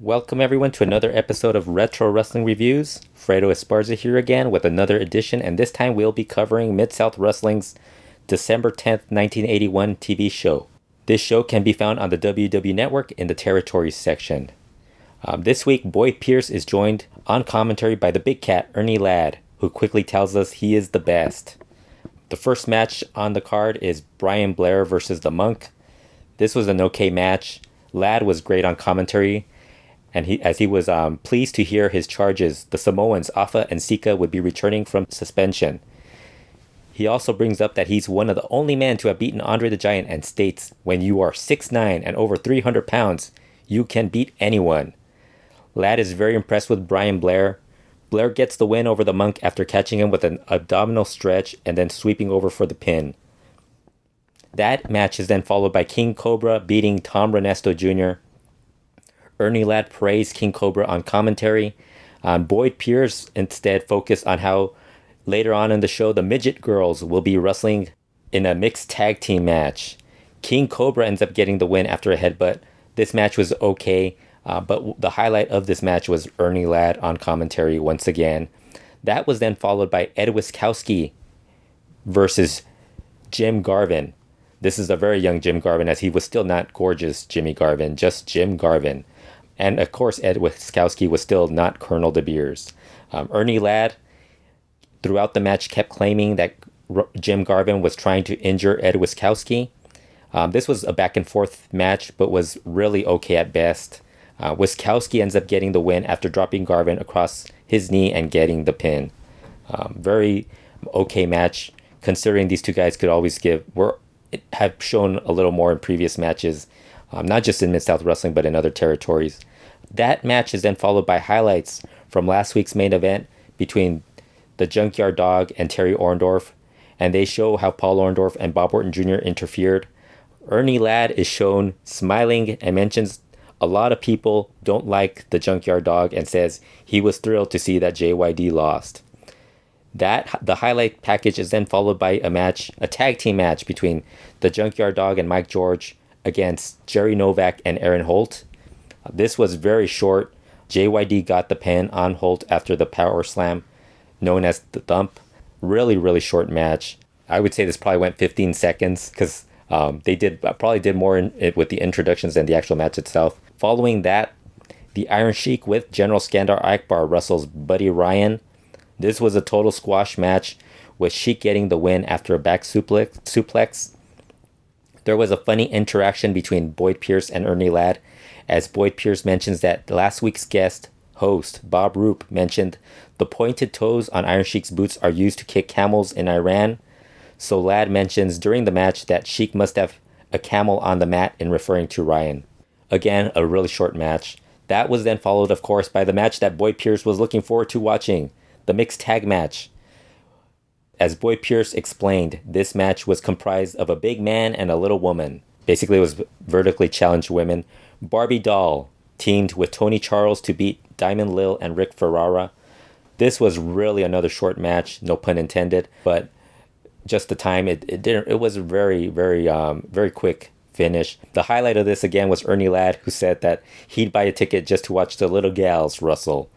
Welcome everyone to another episode of Retro Wrestling Reviews. Fredo Esparza here again with another edition, and this time we'll be covering Mid-South Wrestling's December 10th, 1981 TV show. This show can be found on the WW Network in the Territories section. This week, Boyd Pierce is joined on commentary by the Big Cat, Ernie Ladd, who quickly tells us he is the best. The first match on the card is Brian Blair versus the Monk. This was an okay match. Ladd was great on commentary, and he was pleased to hear his charges. The Samoans, Afa and Sika, would be returning from suspension. He also brings up that he's one of the only men to have beaten Andre the Giant and states, when you are 6'9" and over 300 pounds, you can beat anyone. Ladd is very impressed with Brian Blair. Blair gets the win over the Monk after catching him with an abdominal stretch and then sweeping over for the pin. That match is then followed by King Cobra beating Tom Renesto Jr. Ernie Ladd praised King Cobra on commentary. Boyd Pierce instead focused on how later on in the show the Midget Girls will be wrestling in a mixed tag team match. King Cobra ends up getting the win after a headbutt. This match was okay, but the highlight of this match was Ernie Ladd on commentary once again. That was then followed by Ed Wiskowski versus Jim Garvin. This is a very young Jim Garvin, as he was still not gorgeous Jimmy Garvin, just Jim Garvin. And of course, Ed Wiskowski was still not Colonel De Beers. Ernie Ladd, throughout the match, kept claiming that Jim Garvin was trying to injure Ed Wiskowski. This was a back and forth match, but was really okay at best. Wiskowski ends up getting the win after dropping Garvin across his knee and getting the pin. Very okay match, considering these two guys could always have shown a little more in previous matches, not just in Mid-South Wrestling, but in other territories. That match is then followed by highlights from last week's main event between the Junkyard Dog and Terry Orndorff, and they show how Paul Orndorff and Bob Orton Jr. interfered. Ernie Ladd is shown smiling and mentions a lot of people don't like the Junkyard Dog and says he was thrilled to see that JYD lost. The highlight package is then followed by a tag team match between the Junkyard Dog and Mike George against Jerry Novak and Aaron Holt. This was very short. JYD got the pin on Holt after the power slam, known as the thump. Really, really short match. I would say this probably went 15 seconds because they probably did more with the introductions than the actual match itself. Following that, the Iron Sheik with General Skandar Akbar wrestles Buddy Ryan. This was a total squash match, with Sheik getting the win after a back suplex. There was a funny interaction between Boyd Pierce and Ernie Ladd, as Boyd Pierce mentions that last week's guest host, Bob Roop, mentioned the pointed toes on Iron Sheik's boots are used to kick camels in Iran. So Ladd mentions during the match that Sheik must have a camel on the mat in referring to Ryan. Again, a really short match. That was then followed, of course, by the match that Boyd Pierce was looking forward to watching, the mixed tag match. As Boyd Pierce explained, this match was comprised of a big man and a little woman. Basically, it was vertically challenged women. Barbie Doll teamed with Tony Charles to beat Diamond Lil and Rick Ferrara. This was really another short match, no pun intended, but just the time it was a very, very, very quick finish. The highlight of this again was Ernie Ladd, who said that he'd buy a ticket just to watch the little gals wrestle.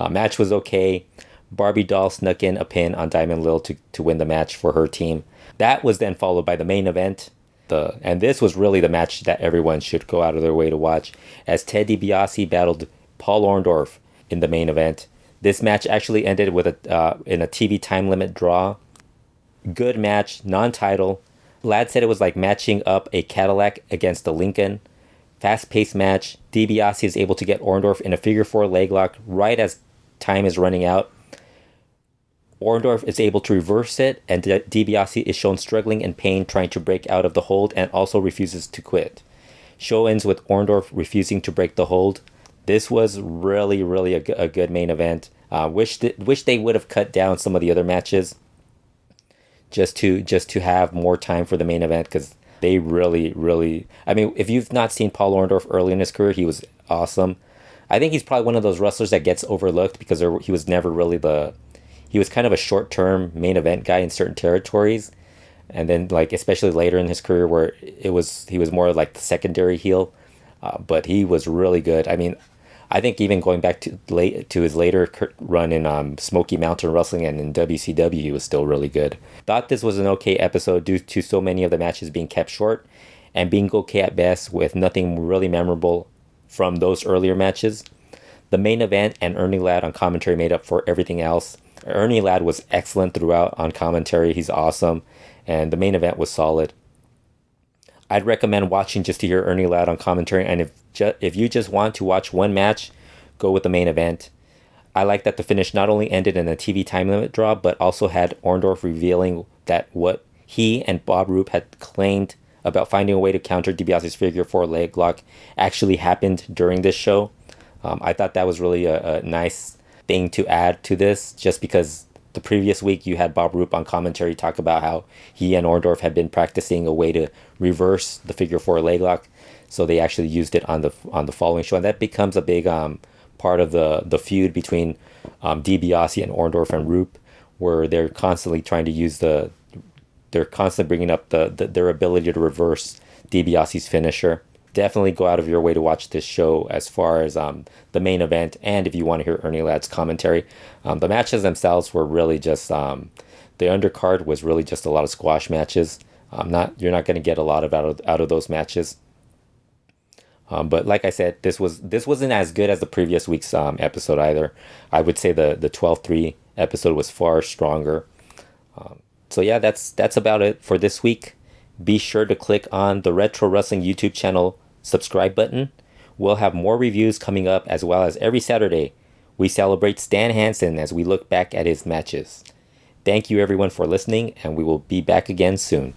Match was okay. Barbie Doll snuck in a pin on Diamond Lil to win the match for her team. That was then followed by the main event. And this was really the match that everyone should go out of their way to watch, as Ted DiBiase battled Paul Orndorff in the main event. This match actually ended with in a TV time limit draw. Good match, non-title. Ladd said it was like matching up a Cadillac against a Lincoln. Fast-paced match. DiBiase is able to get Orndorff in a figure four leg lock right as time is running out. Orndorff is able to reverse it, and DiBiase is shown struggling in pain trying to break out of the hold and also refuses to quit. Show ends with Orndorff refusing to break the hold. This was really, really a good main event. Wish they would have cut down some of the other matches just to have more time for the main event, because they really, really... I mean, if you've not seen Paul Orndorff early in his career, he was awesome. I think he's probably one of those wrestlers that gets overlooked because he was never really he was kind of a short-term main event guy in certain territories. And then, like, especially later in his career where he was more like the secondary heel. But he was really good. I mean, I think even going back to his later run in Smoky Mountain Wrestling and in WCW, he was still really good. Thought this was an okay episode due to so many of the matches being kept short and being okay at best with nothing really memorable from those earlier matches. The main event and Ernie Ladd on commentary made up for everything else. Ernie Ladd was excellent throughout on commentary. He's awesome. And the main event was solid. I'd recommend watching just to hear Ernie Ladd on commentary. And if you just want to watch one match, go with the main event. I like that the finish not only ended in a TV time limit draw, but also had Orndorff revealing that what he and Bob Roop had claimed about finding a way to counter DiBiase's figure four leg lock actually happened during this show. I thought that was really a nice thing to add to this, just because the previous week you had Bob Roop on commentary talk about how he and Orndorff had been practicing a way to reverse the figure four leg lock, so they actually used it on the following show, and that becomes a big part of the feud between DiBiase and Orndorff and Roop, where they're constantly trying to use they're constantly bringing up their ability to reverse DiBiase's finisher. Definitely go out of your way to watch this show as far as the main event, and if you want to hear Ernie Ladd's commentary. The matches themselves were really just the undercard was really just a lot of squash matches. You're not going to get a lot out of those matches. But like I said, this wasn't as good as the previous week's episode either. I would say the 12-3 episode was far stronger. So yeah, that's about it for this week. Be sure to click on the Retro Wrestling YouTube channel subscribe button. We'll have more reviews coming up, as well as every Saturday we celebrate Stan Hansen as we look back at his matches. Thank you everyone for listening, and we will be back again soon.